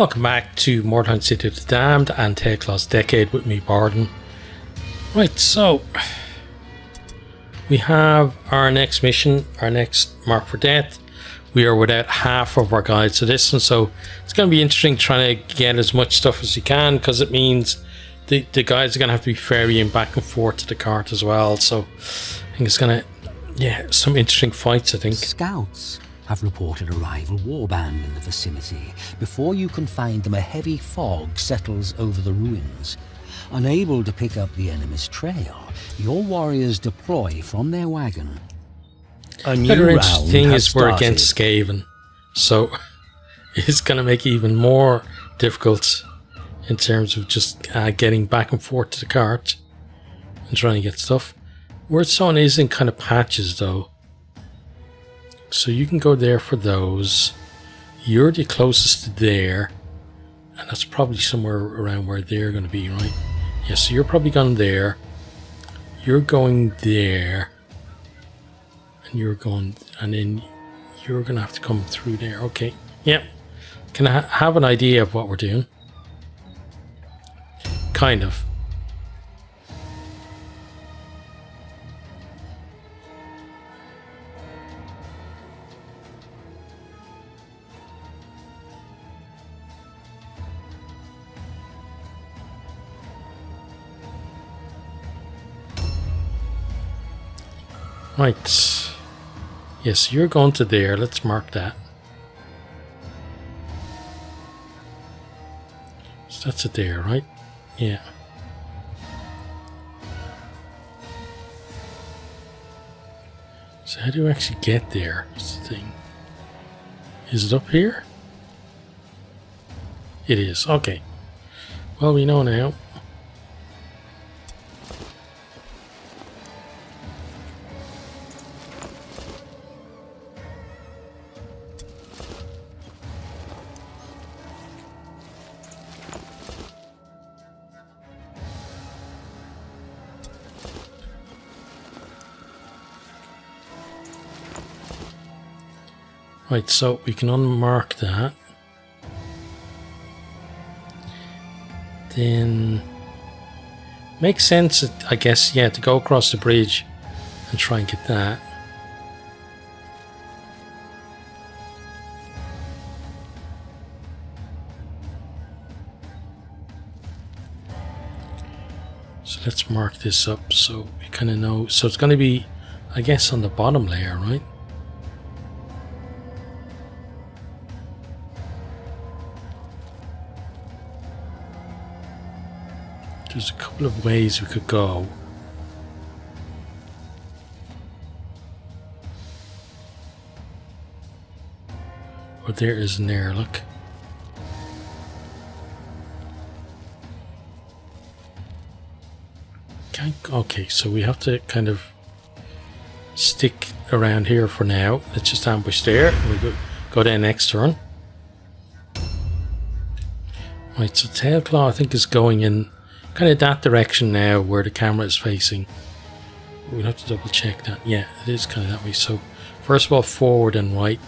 Welcome back to Mordheim City of the Damned and Tailclaw's Decade with me, Bardon. Right, so we have our next mission, our next mark for death. We are without half of our guides to this one, so it's going to be interesting trying to get as much stuff as you can, because it means the guides are going to have to be ferrying back and forth to the cart as well. So I think it's going to, some interesting fights, I think. Scouts have reported a rival warband in the vicinity. Before you can find them, a heavy fog settles over the ruins. Unable to pick up the enemy's trail, your warriors deploy from their wagon. A new Another round interesting thing has is we're started. against Skaven, so it's going to make it even more difficult in terms of just getting back and forth to the cart and trying to get stuff. Warpstone is in kind of patches though, so you can go there for those. You're the closest to there, and that's probably somewhere around where they're going to be, right? Yeah, so you're probably going there, you're going there, and you're going, and then you're going to have to come through there. Okay, yeah. Can I have an idea of what we're doing? Kind of. Right. Yes, you're going to there. Let's mark that. So that's it there, right? Yeah. So how do you actually get there? That's the thing. Is it up here? It is. Okay. Well, we know now. Right, so we can unmark that. Then makes sense, I guess, yeah, to go across the bridge and try and get that. So let's mark this up so we kind of know. So it's going to be, I guess, on the bottom layer, right? There's a couple of ways we could go. But there isn't there, look. Okay, so we have to kind of stick around here for now. Let's just ambush there. We'll go there next turn. Right, so Tailclaw I think is going in kind of that direction now where the camera is facing. We'll have to double check that. Yeah, it is kind of that way. So first of all, forward and right.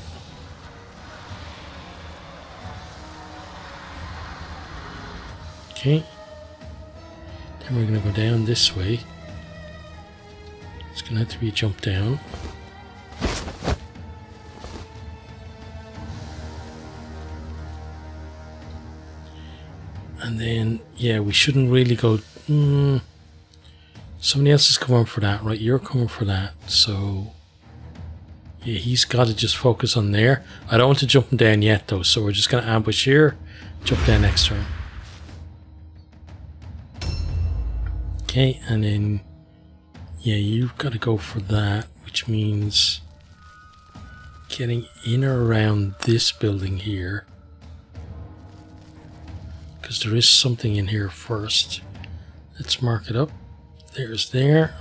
Okay. Then we're going to go down this way. It's going to have to be a jump down. And then, yeah, we shouldn't really go... somebody else is coming for that, right? You're coming for that. So, yeah, he's got to just focus on there. I don't want to jump him down yet, though. So we're just going to ambush here. Jump down next turn. Okay, and then... yeah, you've got to go for that. Which means... getting in or around this building here. Because there is something in here first. Let's mark it up. There's there.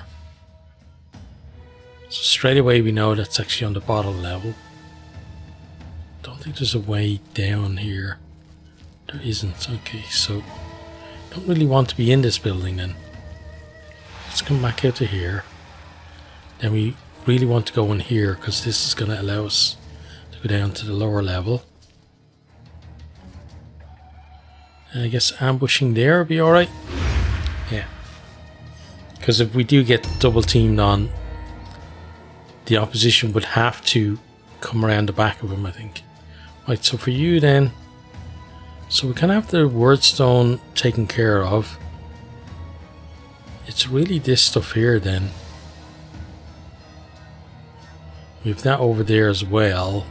So straight away we know that's actually on the bottom level. Don't think there's a way down here. There isn't. Okay, so don't really want to be in this building then. Let's come back out to here. Then we really want to go in here because this is going to allow us to go down to the lower level. And I guess ambushing there would be alright. Yeah. Because if we do get double teamed on, the opposition would have to come around the back of him, I think. Right, so for you then, so we kind of have the Warpstone taken care of. It's really this stuff here then. We have that over there as well.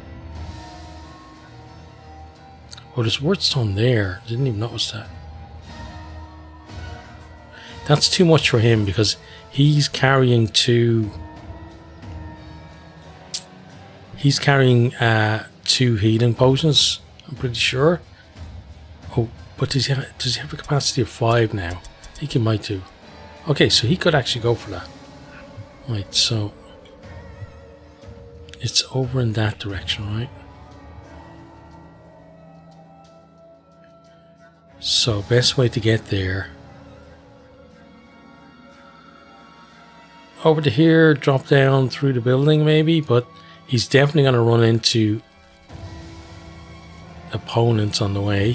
Oh, there's Warpstone there. Didn't even notice that. That's too much for him because he's carrying two. He's carrying 2 healing potions, I'm pretty sure. Oh, but does he have a capacity of 5 now? I think he might do. Okay, so he could actually go for that. Right, so it's over in that direction, right? So best way to get there. Over to here, drop down through the building maybe, but he's definitely going to run into opponents on the way.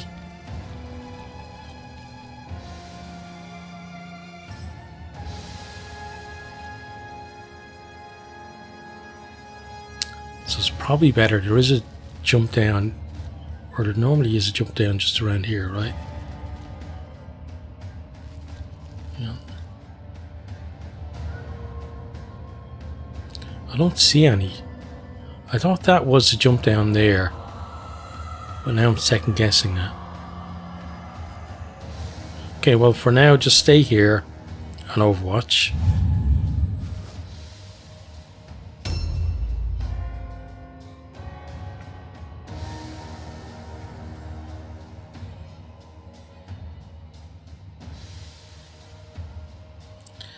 So it's probably better. There is a jump down, or there normally is a jump down just around here, right? Yeah. I don't see any. I thought that was a jump down there, but now I'm second guessing that. Okay, well for now just stay here on Overwatch.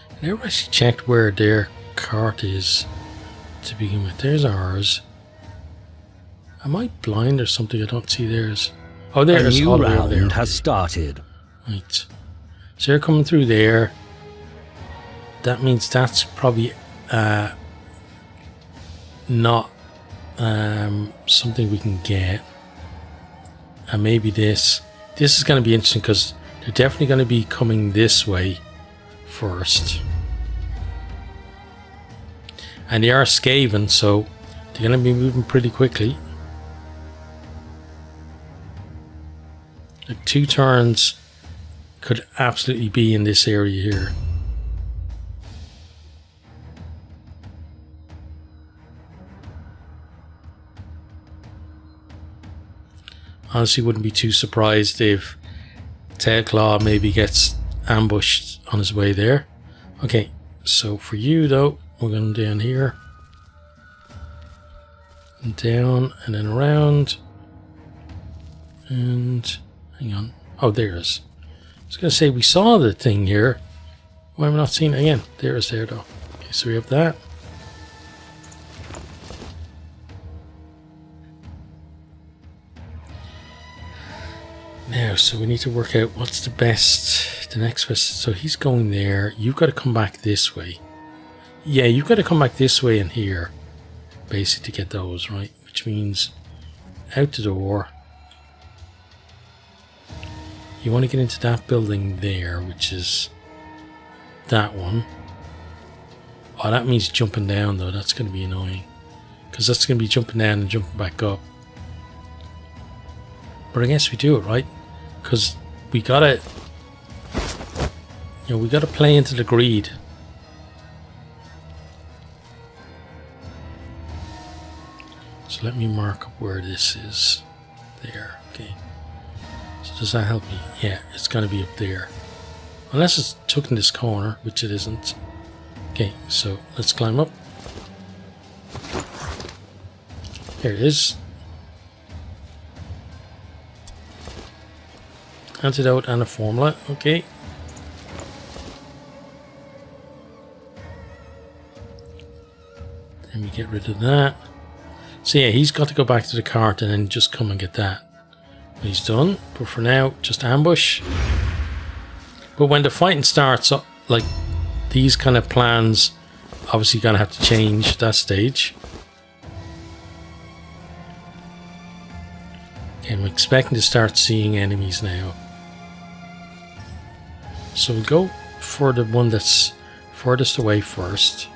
I never actually checked where their cart is to begin with. There's ours. Am I blind or something? I don't see theirs. Oh, there's a new round has started. Right. So they're coming through there. That means that's probably not something we can get. And maybe this. This is going to be interesting because they're definitely going to be coming this way first. And they are Skaven, so they're going to be moving pretty quickly. Like 2 turns could absolutely be in this area here. Honestly, wouldn't be too surprised if Tailclaw maybe gets ambushed on his way there. Okay, so for you though, we're going down here. And down and then around. And hang on. Oh, there's. I was going to say we saw the thing here. Why am I not seeing it again? There's there though. Okay, so we have that. Now, so we need to work out what's the best, the next best. So he's going there. You've got to come back this way. Yeah, you've got to come back this way and here, basically, to get those, right? Which means out the door. You want to get into that building there, which is that one. Oh, that means jumping down, though. That's going to be annoying. Because that's going to be jumping down and jumping back up. But I guess we do it, right? Because we got to... You know, we got to play into the greed. So let me mark up where this is. There, okay. So does that help me? Yeah, it's going to be up there. Unless it's tucked in this corner, which it isn't. Okay, so let's climb up. There it is. Antidote and a formula, okay. Then we get rid of that. So yeah, he's got to go back to the cart and then just come and get that. He's done, but for now, just ambush. But when the fighting starts, like these kind of plans, obviously gonna have to change at that stage. Okay, I'm expecting to start seeing enemies now. So we'll go for the one that's furthest away first.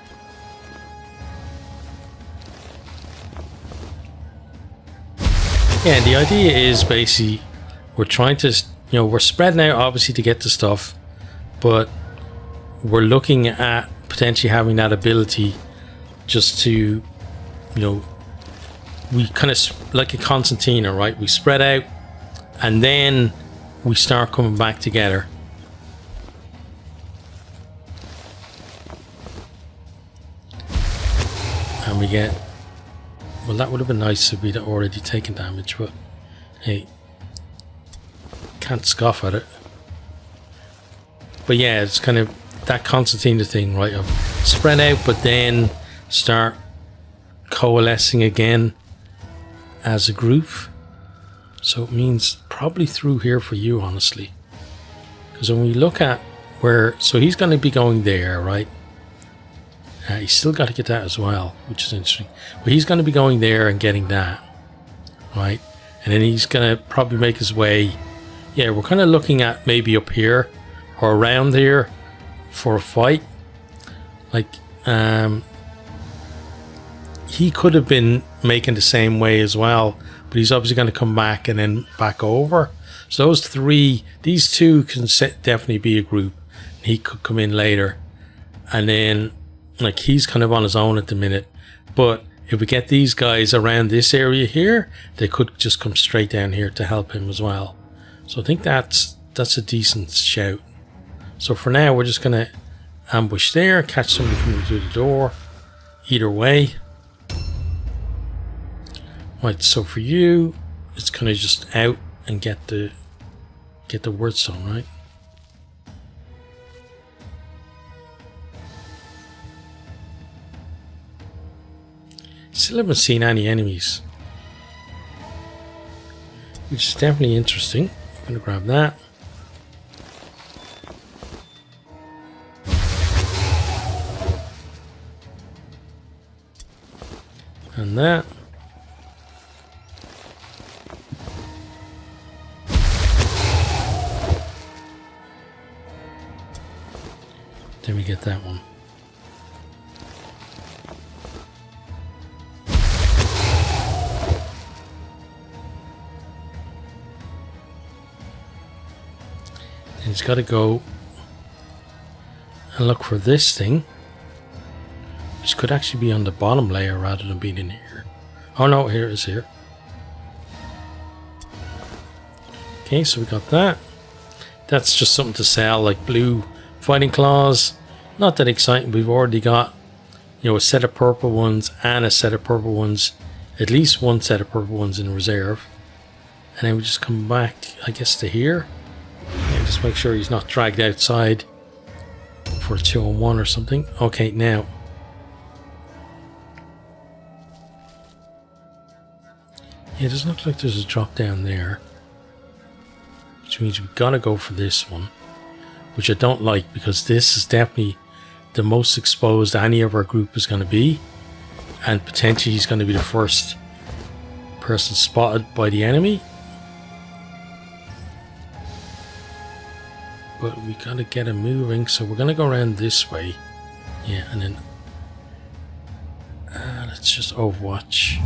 Yeah, and the idea is basically we're trying to, we're spreading out obviously to get the stuff, but we're looking at potentially having that ability just to, we kind of like a concertina, right? We spread out and then we start coming back together. And we get, well, that would have been nice if we'd already taken damage, but hey, can't scoff at it. But yeah, it's kind of that concertina thing, right? Of spread out, but then start coalescing again as a group. So it means probably through here for you, honestly. Because when we look at where, so he's going to be going there, right? He's still got to get that as well, which is interesting. But he's going to be going there and getting that, right? And then he's going to probably make his way. Yeah, we're kind of looking at maybe up here or around here for a fight. Like, he could have been making the same way as well, but he's obviously going to come back and then back over. So those three, these two can definitely be a group. He could come in later, and then like he's kind of on his own at the minute. But if we get these guys around this area here, they could just come straight down here to help him as well. So I think that's a decent shout. So for now, we're just going to ambush there, catch somebody coming through the door. Either way. Right, so for you, it's kind of just out and get the Warpstone, right? Still haven't seen any enemies, which is definitely interesting. I'm going to grab that. And that. Then we get that one. And he's got to go and look for this thing, which could actually be on the bottom layer rather than being in here. Oh no, here it is here. Okay, so we got that. That's just something to sell, like blue fighting claws. Not that exciting. We've already got, a set of purple ones and a set of purple ones, at least one set of purple ones in reserve. And then we just come back, I guess, to here. And just make sure he's not dragged outside for a 2-on-1 or something. Okay, now. Yeah, it doesn't look like there's a drop down there. Which means we've got to go for this one. Which I don't like, because this is definitely the most exposed any of our group is going to be. And potentially he's going to be the first person spotted by the enemy. But we got to get him moving, so we're going to go around this way. Yeah, and then let's just overwatch.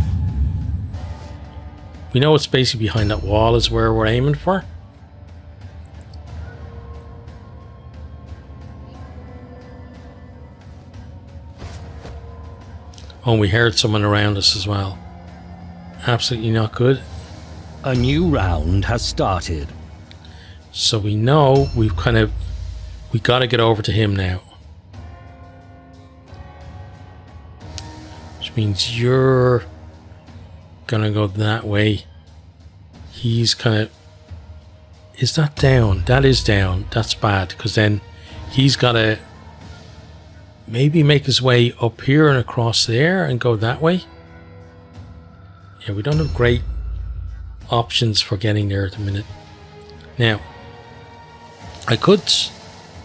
We know it's basically behind that wall is where we're aiming for. Oh, we heard someone around us as well. Absolutely not good. A new round has started. So we know we got to get over to him now. Which means you're gonna go that way. He's kind of, is that down? That is down. That's bad, because then he's got to maybe make his way up here and across there and go that way. Yeah, we don't have great options for getting there at the minute. Now, I could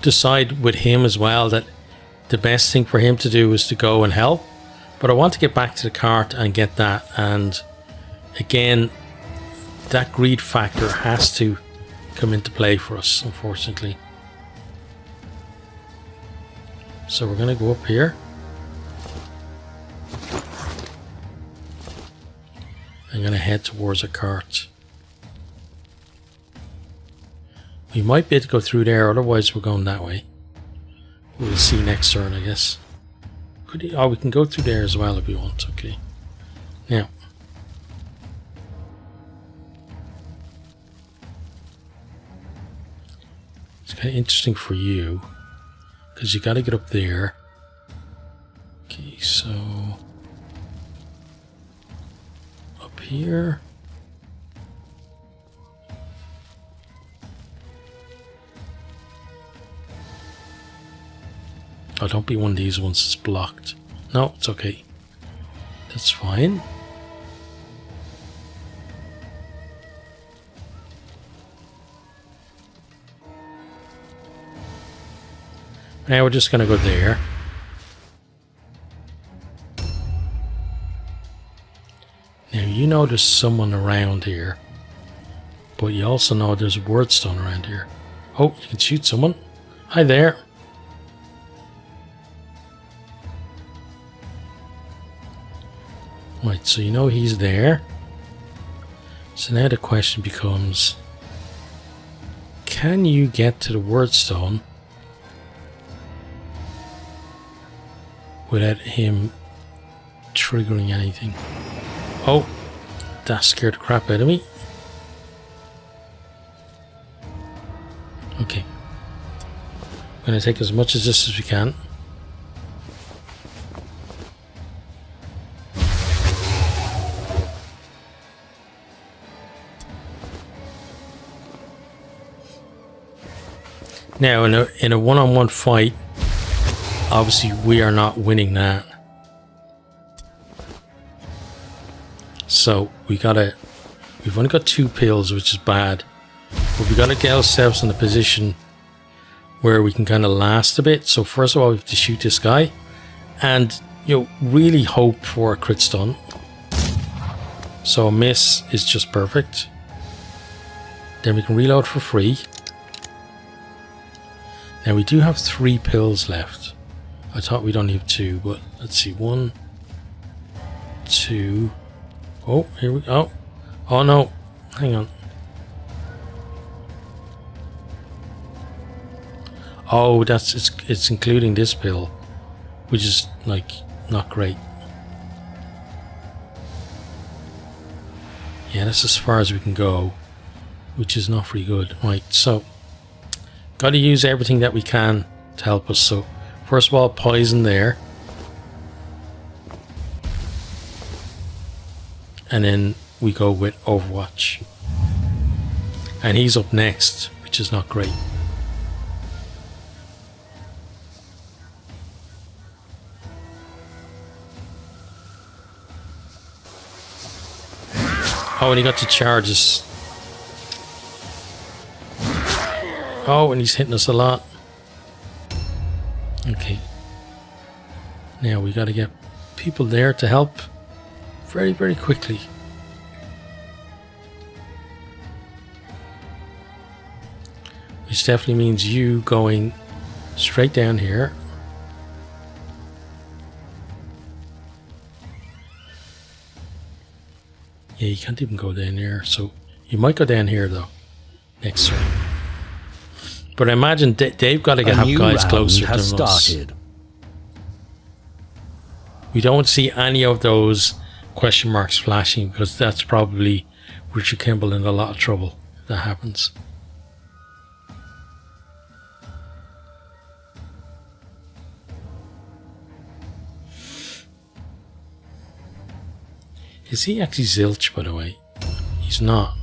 decide with him as well that the best thing for him to do is to go and help, but I want to get back to the cart and get that. And again, that greed factor has to come into play for us, unfortunately. So we're going to go up here. I'm going to head towards a cart. We might be able to go through there, otherwise we're going that way. We'll see next turn, I guess. Oh, we can go through there as well if we want. Okay. Now. It's kind of interesting for you, because you got to get up there. Okay, so up here. Oh, don't be one of these ones that's blocked. No, it's okay. That's fine. Now we're just going to go there. Now you know there's someone around here. But you also know there's a Warpstone around here. Oh, you can shoot someone. Hi there. Right, so you know he's there. So now the question becomes, can you get to the Warpstone without him triggering anything? Oh, that scared the crap out of me. Okay. I'm going to take as much of this as we can. Now, in a one-on-one fight, obviously we are not winning that. So we've only got 2 pills, which is bad. But we gotta get ourselves in a position where we can kind of last a bit. So first of all, we have to shoot this guy, and really hope for a crit stun. So a miss is just perfect. Then we can reload for free. Now we do have 3 pills left. I thought we'd only have 2, but let's see. 1, 2. Oh, here we go. Oh no, hang on. Oh, it's including this pill, which is like not great. Yeah, that's as far as we can go, which is not very good. Right, so got to use everything that we can to help us. So first of all, poison there, and then we go with Overwatch, and he's up next, which is not great. Oh, and he got the charges. Oh, and he's hitting us a lot. Okay. Now we got to get people there to help very, very quickly. Which definitely means you going straight down here. Yeah, you can't even go down there. So you might go down here though. Next turn. But I imagine they've got to have guys closer to us. We don't see any of those question marks flashing, because that's probably Richard Kimball in a lot of trouble if that happens. Is he actually zilch, by the way? He's not.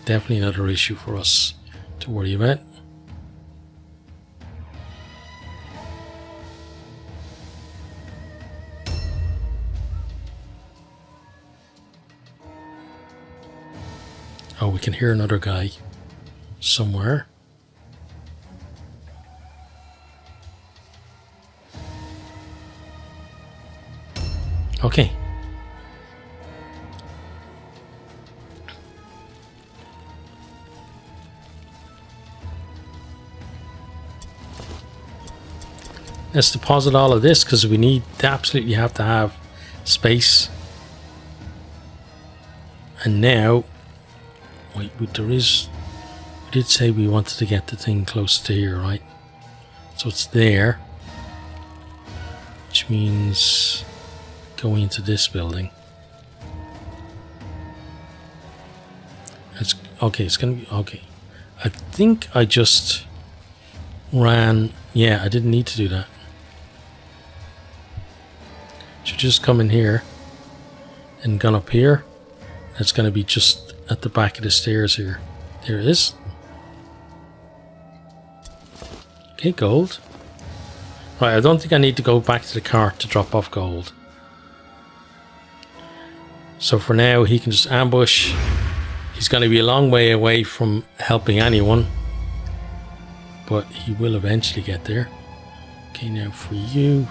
Definitely another issue for us to worry about. Oh, we can hear another guy somewhere. Okay. Let's deposit all of this because we absolutely have to have space. And now, wait, we did say we wanted to get the thing close to here, right? So it's there, which means going into this building. It's okay. It's gonna be okay. I think I just ran. Yeah, I didn't need to do that. Should just come in here and gone up here. It's going to be just at the back of the stairs here. There it is. Okay, gold. Right, I don't think I need to go back to the cart to drop off gold. So for now, he can just ambush. He's going to be a long way away from helping anyone, but he will eventually get there. Okay, now for you,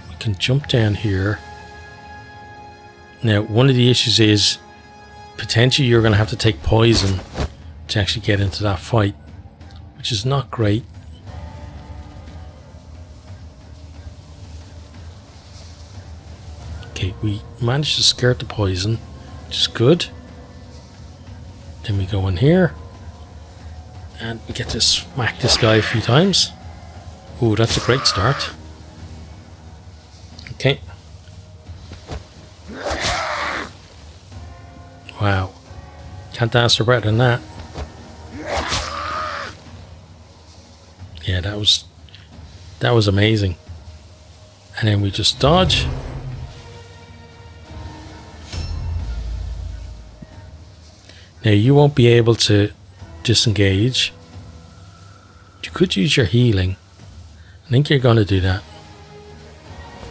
we can jump down here. Now, one of the issues is potentially you're going to have to take poison to actually get into that fight, which is not great. Okay, we managed to skirt the poison, which is good. Then we go in here and we get to smack this guy a few times. Ooh, that's a great start. Okay. Wow. Can't ask for better than that. Yeah, that was amazing. And then we just dodge. Now you won't be able to disengage. You could use your healing. I think you're going to do that.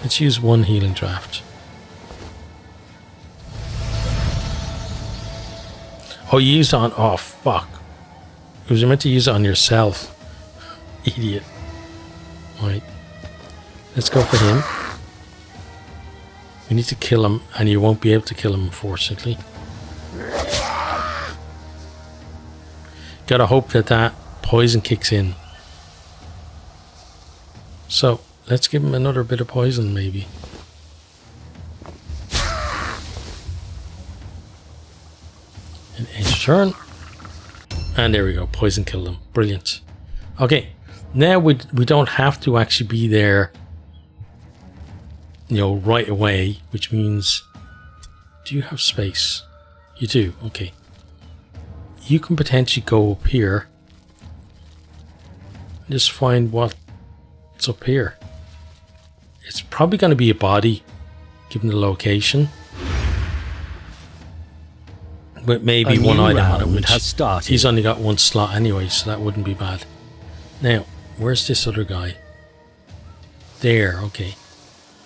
Let's use one healing draft. Oh, you used it on... Oh, fuck. It was meant to use it on yourself. Idiot. Right. Let's go for him. We need to kill him, and you won't be able to kill him, unfortunately. Gotta hope that that poison kicks in. So, let's give him another bit of poison, maybe. An edge turn. And there we go. Poison killed him. Brilliant. Okay. Now we don't have to actually be there, you know, right away, which means... Do you have space? You do. Okay. You can potentially go up here. Just find what's up here. It's probably going to be a body, given the location. But maybe one item on it, which has started. He's only got one slot anyway, so that wouldn't be bad. Now, where's this other guy? There, okay.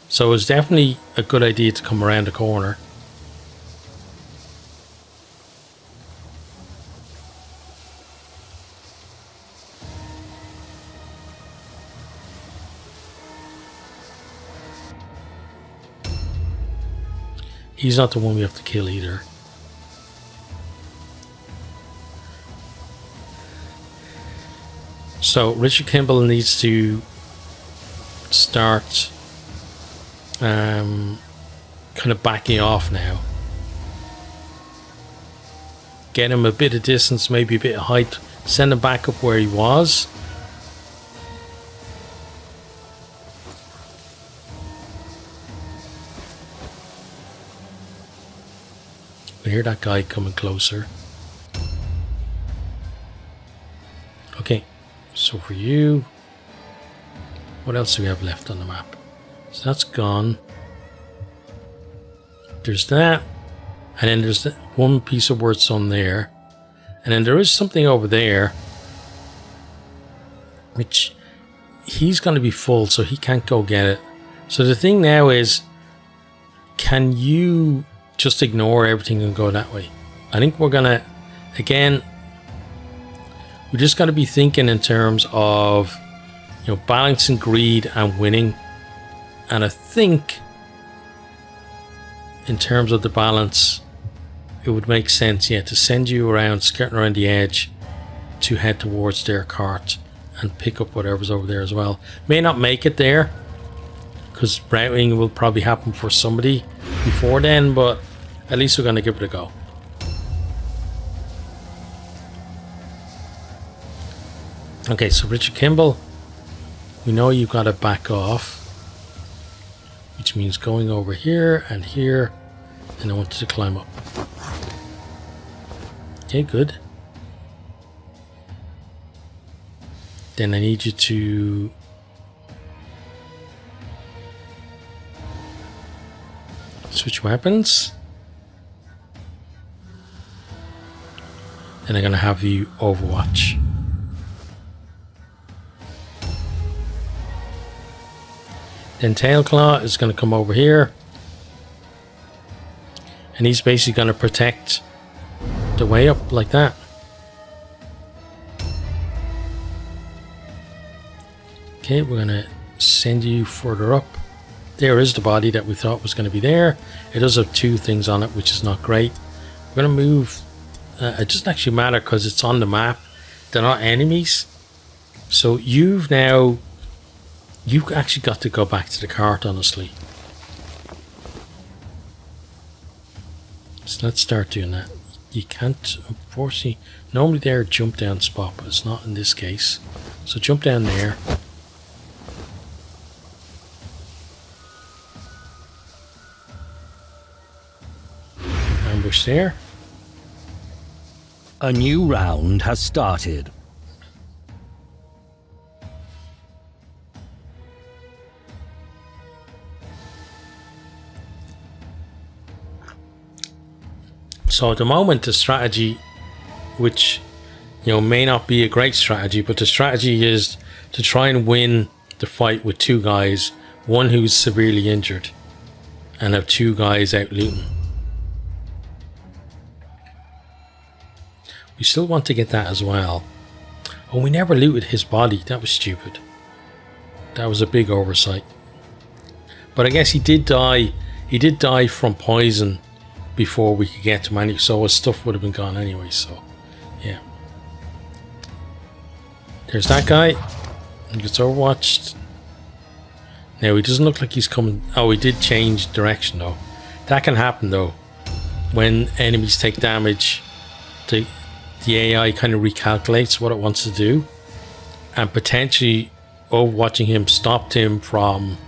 So it's definitely a good idea to come around the corner. He's not the one we have to kill either. So Richard Kimball needs to start kind of backing off now. Get him a bit of distance, maybe a bit of height. Send him back up where he was. We hear that guy coming closer. Okay, so for you, what else do we have left on the map? So that's gone. There's that, and then there's one piece of Warpstone there, and then there is something over there, which he's going to be full, so he can't go get it. So the thing now is, can you just ignore everything and go that way? I think we're gonna, again, we just got to be thinking in terms of, you know, balancing greed and winning. And I think in terms of the balance, it would make sense, yeah, to send you around, skirting around the edge, to head towards their cart and pick up whatever's over there as well. May not make it there because routing will probably happen for somebody before then, but at least we're going to give it a go. Okay, so Richard Kimball, we know you've got to back off, which means going over here, and I want you to climb up. Okay, good. Then I need you to switch weapons. Then I'm going to have you overwatch. Then Tailclaw is going to come over here. And he's basically going to protect the way up like that. Okay, we're going to send you further up. There is the body that we thought was going to be there. It does have 2 things on it, which is not great. We're going to move. It doesn't actually matter because it's on the map. They're not enemies. So you've actually got to go back to the cart, honestly. So let's start doing that. You can't, unfortunately, normally they're a jump down spot, but it's not in this case. So jump down there. Ambush there. A new round has started. So at the moment, the strategy, which may not be a great strategy, but the strategy is to try and win the fight with 2 guys, one who's severely injured, and have 2 guys out looting. We still want to get that as well. Oh, we never looted his body. That was stupid. That was a big oversight. But I guess he did die. He did die from poison before we could get to him, so his stuff would have been gone anyway, so yeah. There's that guy. He gets overwatched. Now he doesn't look like he's coming. Oh, he did change direction though. That can happen though. When enemies take damage, the AI kind of recalculates what it wants to do, and potentially overwatching him stopped him from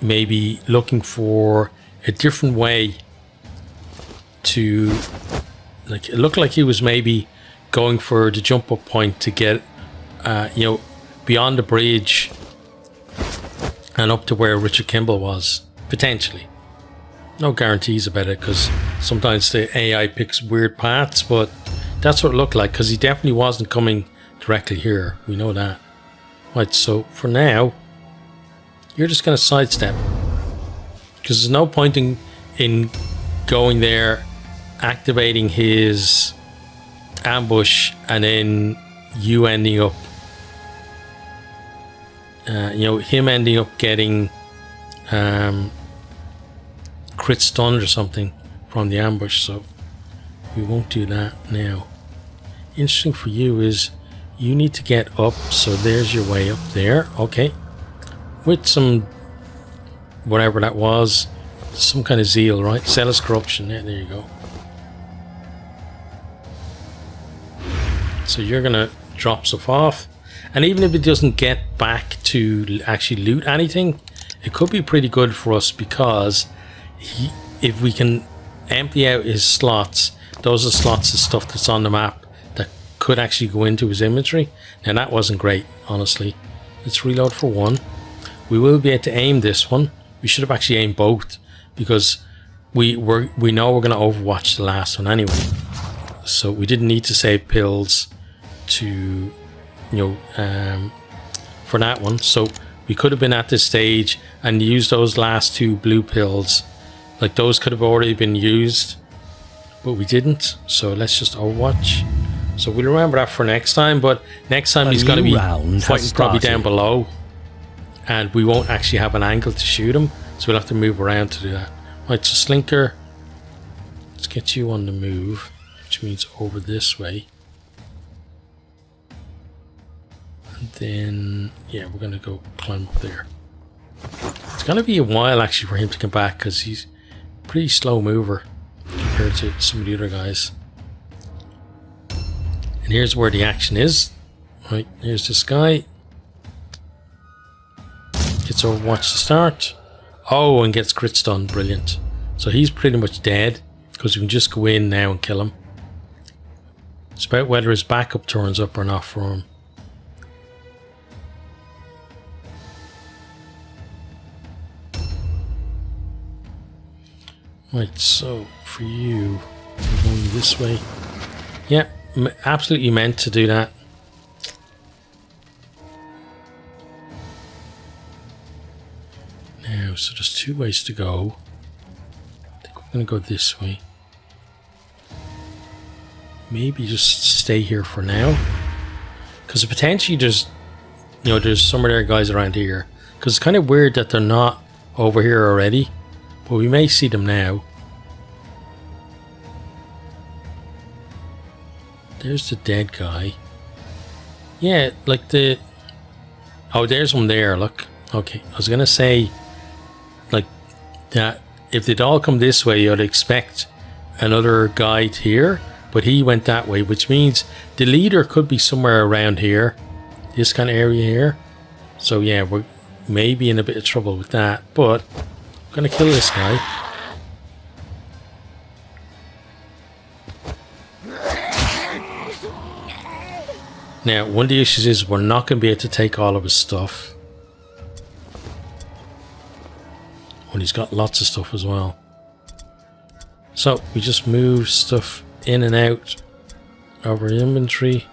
maybe looking for a different way to, like, it looked like he was maybe going for the jump up point to get beyond the bridge and up to where Richard Kimball was, potentially. No guarantees about it because sometimes the AI picks weird paths, but that's what it looked like because he definitely wasn't coming directly here. We know that. Right, so for now you're just going to sidestep because there's no point in going there, activating his ambush, and then you ending up him ending up getting crit stunned or something from the ambush, so we won't do that now. Interesting for you is you need to get up, so there's your way up there. Okay, with some whatever that was, some kind of zeal, right? Zealous corruption. Yeah, there you go. So you're gonna drop stuff off, and even if it doesn't get back to actually loot anything, it could be pretty good for us because if we can empty out his slots, those are slots of stuff that's on the map that could actually go into his inventory. Now that wasn't great, honestly. Let's reload for one. We will be able to aim this one. We should have actually aimed both because we know we're going to overwatch the last one anyway. So we didn't need to save pills to for that one. So we could have been at this stage and used those last 2 blue pills. Like those could have already been used, but we didn't. So let's just overwatch. So we'll remember that for next time. But next time he's going to be fighting probably down below, and we won't actually have an angle to shoot him. So we'll have to move around to do that. Right, so Slinker, let's get you on the move, which means over this way. then, yeah, we're going to go climb up there. It's going to be a while, actually, for him to come back, because he's a pretty slow mover compared to some of the other guys. And here's where the action is. Right, here's this guy. Gets Overwatch to start. Oh, and gets crit stun. Brilliant. So he's pretty much dead, because we can just go in now and kill him. It's about whether his backup turns up or not for him. Right, so for you, we're going this way. Yeah, absolutely meant to do that. Now, so there's two ways to go. I think we're going to go this way. Maybe just stay here for now, because potentially there's, you know, there's some of their guys around here. Because it's kind of weird that they're not over here already, but we may see them now. There's the dead guy. Yeah, like the... Oh, there's one there, look. Okay, I was gonna say, like, that if they'd all come this way, you'd expect another guide here, but he went that way, which means the leader could be somewhere around here, this kind of area here. So yeah, we're maybe in a bit of trouble with that, but I'm gonna kill this guy. Now, one of the issues is we're not going to be able to take all of his stuff. Well, he's got lots of stuff as well. So, we just move stuff in and out of our inventory.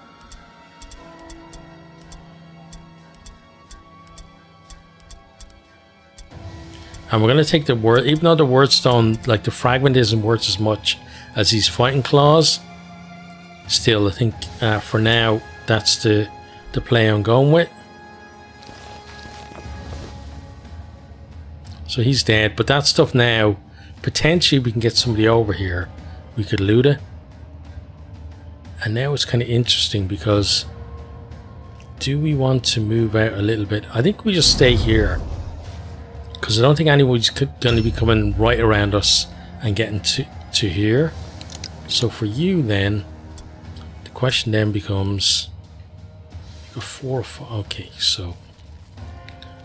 And we're going to take the word, even though the Warpstone, like the fragment isn't worth as much as these fighting claws, still, I think for now, that's the play I'm going with. So he's dead, but that stuff now, potentially we can get somebody over here. We could loot it. And now it's kind of interesting because do we want to move out a little bit? I think we just stay here, because I don't think anyone's going to be coming right around us and getting to here. So for you then, the question then becomes, you got 4 or 5. Okay, so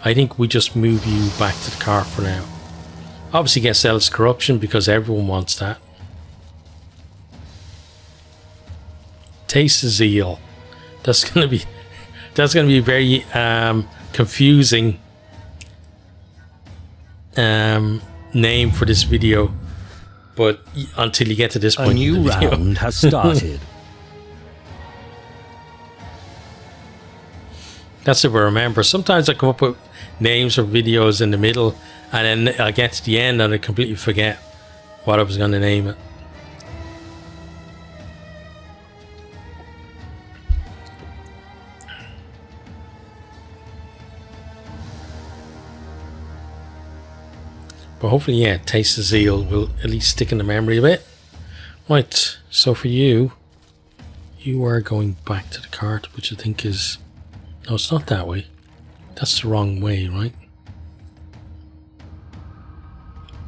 I think we just move you back to the car for now. Obviously get Zeal's corruption because everyone wants that. Taste of Zeal. That's gonna be very confusing name for this video, but until you get to this point, a new round has started. That's what I remember. Sometimes I come up with names for videos in the middle, and then I get to the end and I completely forget what I was going to name it. But hopefully, yeah, Taste of Zeal will at least stick in the memory a bit. Right, so for you, you are going back to the cart, which I think is... No, it's not that way. That's the wrong way, right?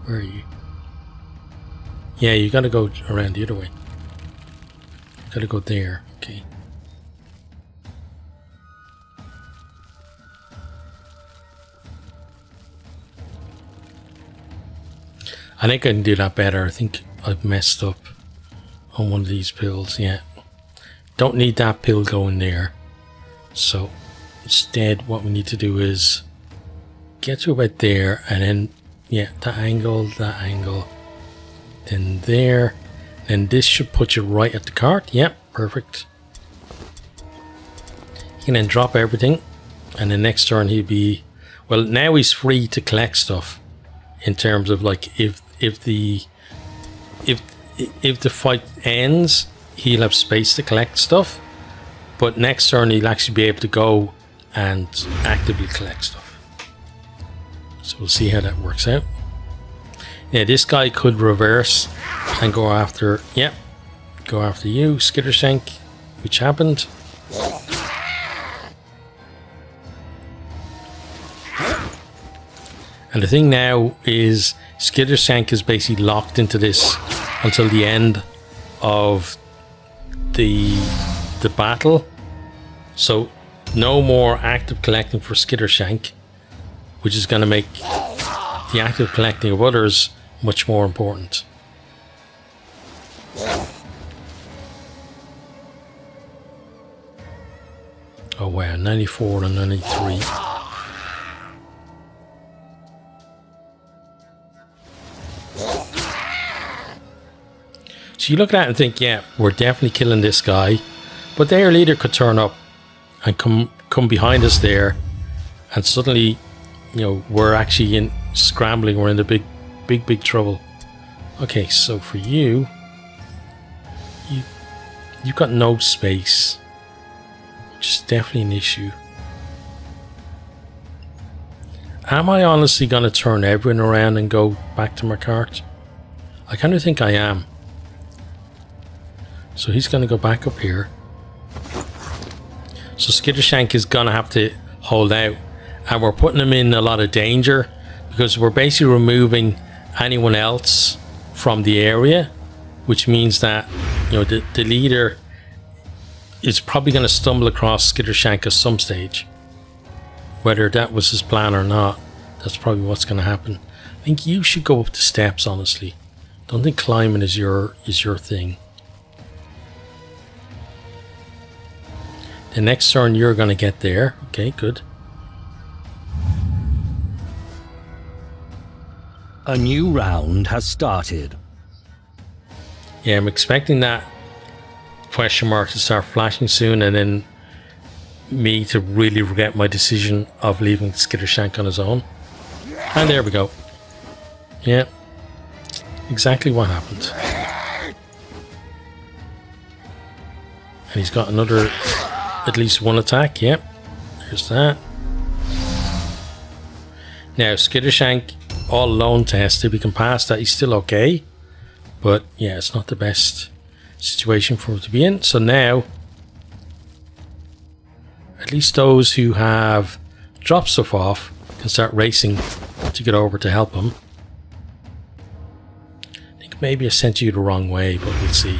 Where are you? Yeah, you gotta go around the other way. You gotta go there, okay. I think I can do that better. I think I've messed up on one of these pills, yeah. Don't need that pill going there. So instead what we need to do is get to about there, and then yeah, that angle, then there, then this should put you right at the cart. Yep, perfect. You can then drop everything, and the next turn he'll be, well, now he's free to collect stuff, in terms of like if the fight ends, he'll have space to collect stuff. But next turn he'll actually be able to go and actively collect stuff. So we'll see how that works out. Yeah, this guy could reverse and go after, yep, go after you, Skittershank, which happened. And the thing now is Skittershank is basically locked into this until the end of the battle. So no more active collecting for Skittershank, which is going to make the active collecting of others much more important. Oh wow, 94 and 93. So you look at it and think, yeah, we're definitely killing this guy, but their leader could turn up and come behind us there, and suddenly, you know, we're actually scrambling. We're in the big trouble. Okay, so for you've got no space, which is definitely an issue. Am I honestly going to turn everyone around and go back to my cart? I kind of think I am. So he's going to go back up here. So Skittershank is going to have to hold out, and we're putting him in a lot of danger because we're basically removing anyone else from the area, which means that, you know, the leader is probably going to stumble across Skittershank at some stage. Whether that was his plan or not, that's probably what's going to happen. I think you should go up the steps, honestly. Don't think climbing is your thing. The next turn you're going to get there. Okay, good. A new round has started. Yeah, I'm expecting that question mark to start flashing soon, and then me to really regret my decision of leaving Skittershank on his own. And there we go. Yeah, exactly what happened. And he's got another, at least one attack. Yep, there's that. Now Skittershank all alone test. If we can pass that, he's still okay, but yeah, it's not the best situation for him to be in. So now at least those who have dropped stuff off can start racing to get over to help him. I think maybe I sent you the wrong way, but we'll see.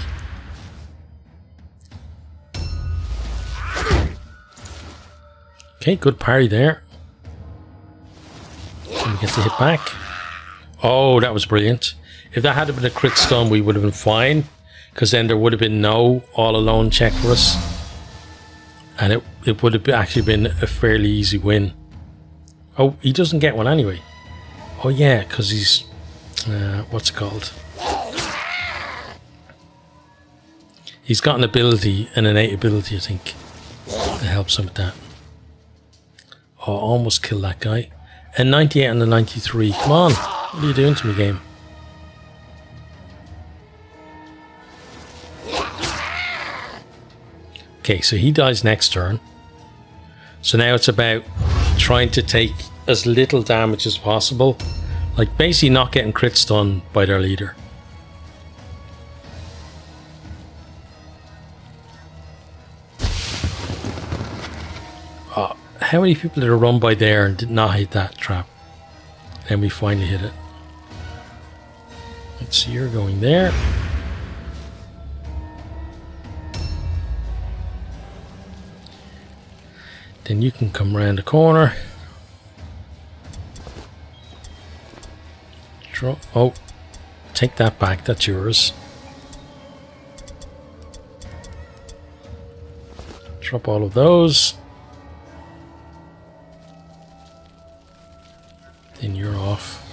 Okay, good parry there. Can we get the hit back? Oh, that was brilliant. If that had been a crit stun, we would have been fine, because then there would have been no all alone check for us, and it would have actually been a fairly easy win. Oh, he doesn't get one anyway. Oh yeah, because he's what's it called? He's got an ability, an innate ability, I think, that helps him with that. Oh, almost killed that guy. And 98 and the 93. Come on, what are you doing to me, game? Okay, so he dies next turn. So now it's about trying to take as little damage as possible. Like basically not getting crit stun by their leader. Oh, how many people did I run by there and did not hit that trap? And we finally hit it. Let's see, you're going there. Then you can come around the corner. Oh, take that back, that's yours. Drop all of those. Then you're off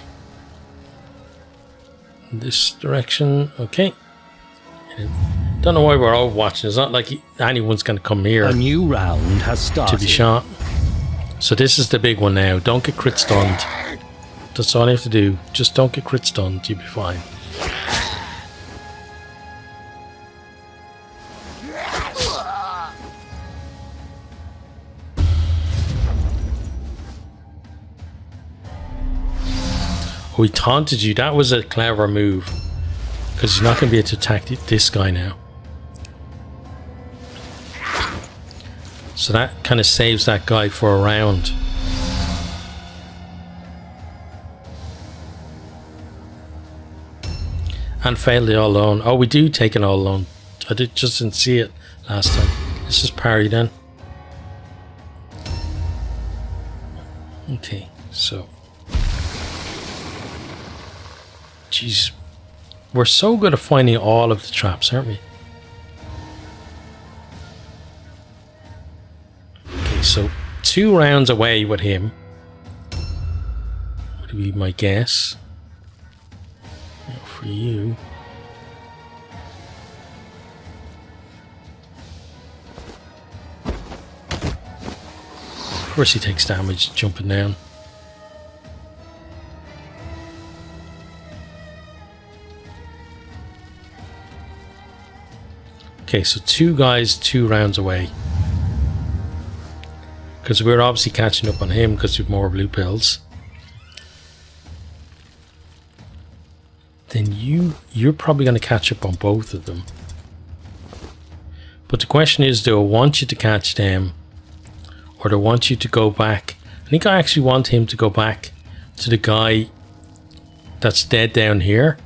in this direction. Okay. Don't know why we're overwatching. It's not like anyone's going to come here. A new round has started. To be shot. So this is the big one now. Don't get crit stunned. That's all you have to do. Just don't get crit stunned. You'll be fine. Oh, he taunted you. That was a clever move. Because you're not going to be able to attack this guy now. So that kind of saves that guy for a round. And failed the all alone. Oh, we do take an all alone. I just didn't see it last time. Let's just parry then. Okay, so. Jeez. We're so good at finding all of the traps, aren't we? Okay, so 2 rounds away with him. Would be my guess. Now for you. Of course he takes damage jumping down. Okay, so 2 guys 2 rounds away. Because we're obviously catching up on him because we have more blue pills. Then you're probably going to catch up on both of them. But the question is, do I want you to catch them? Or do I want you to go back? I think I actually want him to go back to the guy that's dead down here.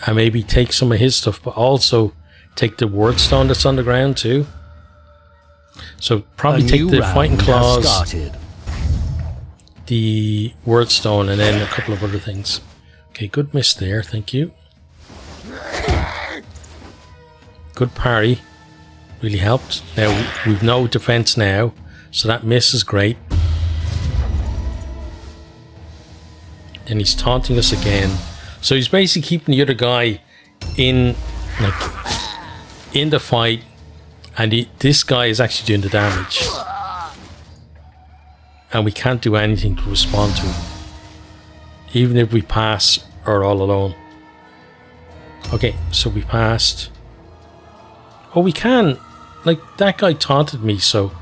And maybe take some of his stuff, but also take the Warpstone that's on the ground too. So probably take the fighting claws, the Warpstone, and then a couple of other things. Okay, good miss there, thank you. Good parry, really helped. Now we've no defense now, so that miss is great. And he's taunting us again. So he's basically keeping the other guy in, like, in the fight, and this guy is actually doing the damage. And we can't do anything to respond to him. Even if we pass or all alone. Okay, so we passed. Oh, we can. Like, that guy taunted me, so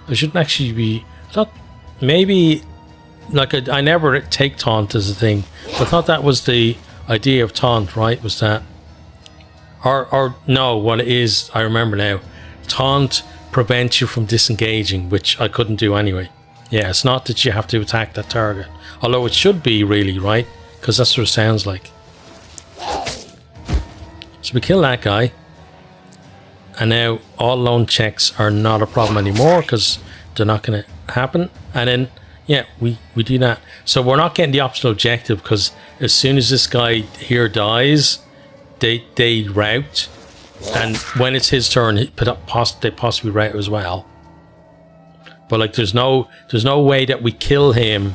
I shouldn't actually be... I thought maybe... Like, I never take taunt as a thing. But I thought that was the idea of taunt, right? Was that... Or no, what it is, I remember now. Taunt prevents you from disengaging, which I couldn't do anyway. Yeah, it's not that you have to attack that target. Although it should be, really, right? Because that's what it sounds like. So we kill that guy. And now all alone checks are not a problem anymore because they're not going to happen. And then, yeah, we do that. So we're not getting the optional objective because as soon as this guy here dies, they rout. And when it's his turn, they possibly rout as well. But like, there's no way that we kill him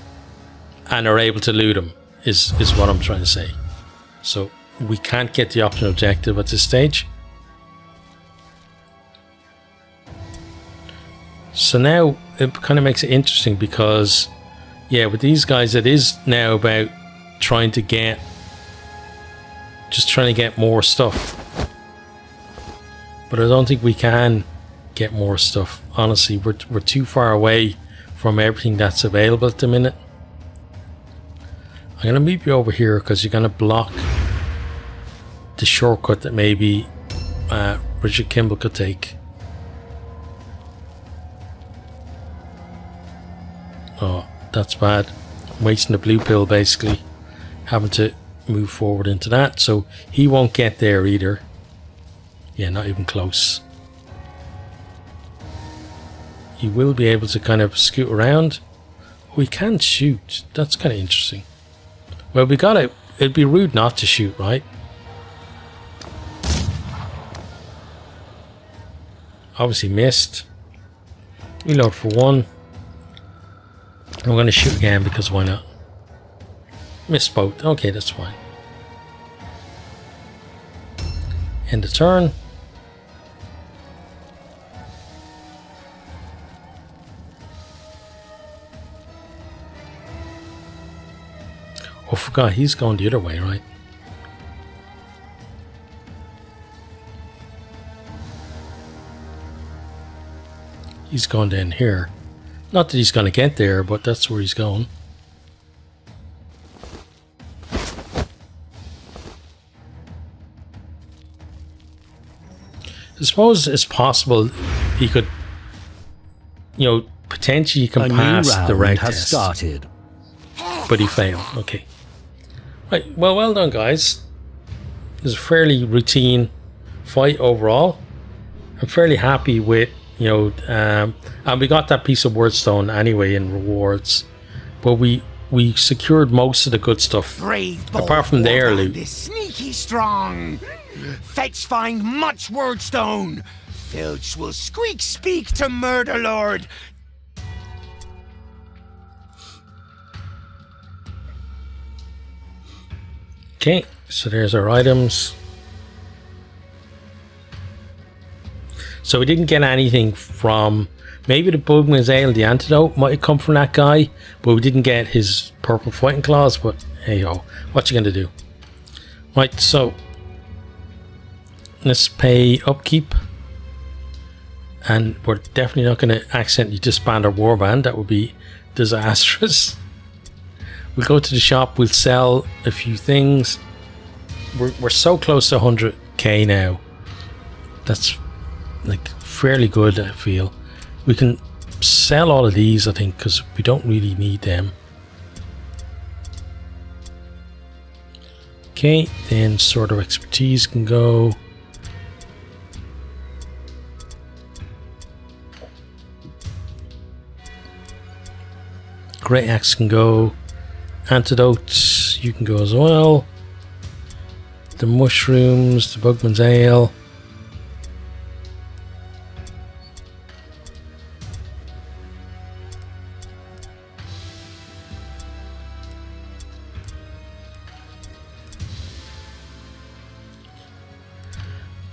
and are able to loot him, is what I'm trying to say. So we can't get the optional objective at this stage. So now it kind of makes it interesting because, yeah, with these guys, it is now about trying to get more stuff. But I don't think we can get more stuff. Honestly, we're too far away from everything that's available at the minute. I'm gonna meet you over here because you're gonna block the shortcut that maybe Richard Kimball could take. Oh, that's bad. Wasting the blue pill, basically. Having to move forward into that. So he won't get there either. Yeah, not even close. He will be able to kind of scoot around. We can shoot. That's kind of interesting. Well, we gotta... It'd be rude not to shoot, right? Obviously missed. Reload for 1. I'm going to shoot again because why not? Missed both. Okay, that's fine. End the turn. Oh, I forgot. He's going the other way, right? He's going down here. Not that he's going to get there, but that's where he's going. I suppose it's possible he could, you know, potentially he can pass the rank test. But he failed. Okay. Right. Well done, guys. It was a fairly routine fight overall. I'm fairly happy with, you know, and we got that piece of Warpstone anyway in rewards, but we secured most of the good stuff. Apart from the heir loot. Is sneaky strong. Fetch find much Wordstone. Filch will squeak speak to Murderlord. Okay, so there's our items. So we didn't get anything from, maybe the Bugman Zeal, the antidote might have come from that guy, but we didn't get his purple fighting claws. But hey ho, what you gonna do? Right, so let's pay upkeep, and we're definitely not going to accidentally disband our warband. That would be disastrous. We'll go to the shop, we'll sell a few things. We're so close to 100k now. That's like fairly good, I feel. We can sell all of these, I think, because we don't really need them. Okay, then sort of expertise can go. Great axe can go. Antidotes, you can go as well. The mushrooms, the Bugman's Ale.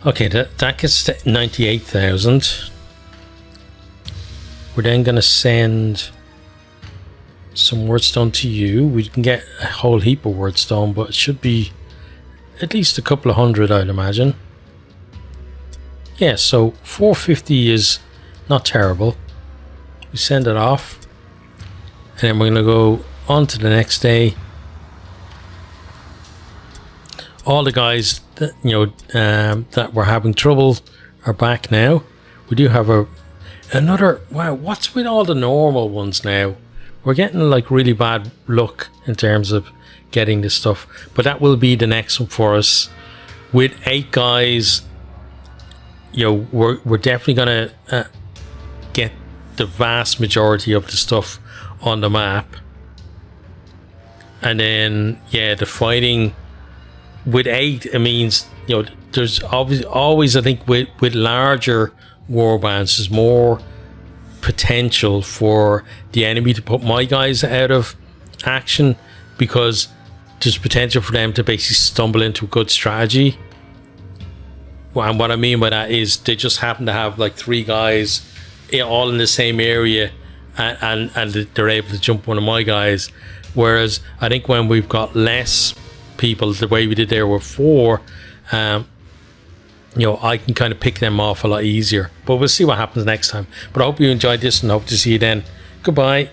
Okay, that gets to 98,000. We're then going to send some Wordstone to you. We can get a whole heap of Wordstone, but it should be at least a couple of hundred, I'd imagine. Yeah, so 450 is not terrible. We send it off, and then we're going to go on to the next day. All the guys that, you know, that were having trouble are back now. We do have another. Wow, what's with all the normal ones now? We're getting like really bad luck in terms of getting this stuff, but that will be the next one for us. With 8 guys, you know, we're definitely gonna get the vast majority of the stuff on the map, and then yeah, the fighting. With 8, it means, you know, there's always I think with larger warbands, there's more potential for the enemy to put my guys out of action, because there's potential for them to basically stumble into a good strategy. And what I mean by that is they just happen to have like 3 guys all in the same area, and they're able to jump one of my guys. Whereas I think when we've got less people, the way we did there with 4, you know, I can kind of pick them off a lot easier. But we'll see what happens next time. But I hope you enjoyed this and hope to see you then. Goodbye.